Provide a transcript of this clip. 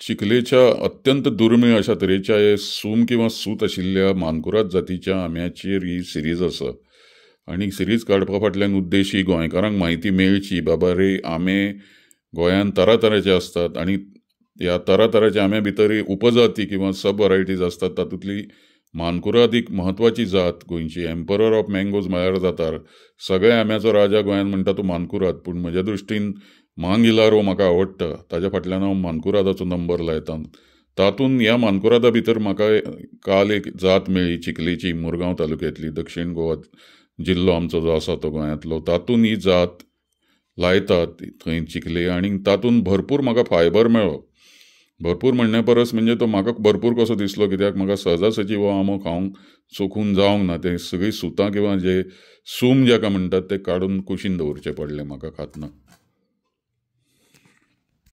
चिखलेच्या अत्यंत दुर्मिळ अशा तरेच्या सूम किंवा सूत आशिल्ल्या मानकुराद जातीच्या आंब्याचेर ही सिरीज आसा. आनी सिरीज काडपा फाटल्यान उद्देश ही गोंयकारांक म्हायती मेळची बाबा रे आंबे गोंयांत तरातरांचे आसतात आनी ह्या तरातरांच्या आंब्या भितर उपजाती किंवा सब वरायटीज आसतात. तातूंतली मानकुराद एक म्हत्वाची जात गोंयची. एम्परर ऑफ मँगोज म्हळ्यार जाता. सगळ्या आंब्याचो राजा गोंयांत म्हणटा तो मानकुराद. पूण म्हज्या दृश्टीन मांगिलारो म्हाका आवडटा, ताच्या फाटल्यान हांव मानकुरादाचो नंबर लायतां. तातूंत ह्या मानकुरादा भितर म्हाका काल एक जात मेळ्ळी चिखलेची, मुरगांव तालुक्यांतली. दक्षिण गोवा जिल्लो आमचो जो आसा तो गोंयांतलो. तातूंत ही जात लायतात थंय चिखले आनी तातूंत भरपूर म्हाका फायबर मेळ्ळो. भरपूर म्हणण्या परस म्हणजे तो म्हाका भरपूर कसो दिसलो, कित्याक म्हाका सहजासहजी हो आंबो खावंक चोखून जावंक ना. ते सगळीं सुतां किंवा जे सूम जाका म्हणटात ते काडून कुशीन दवरचें पडलें म्हाका खातना.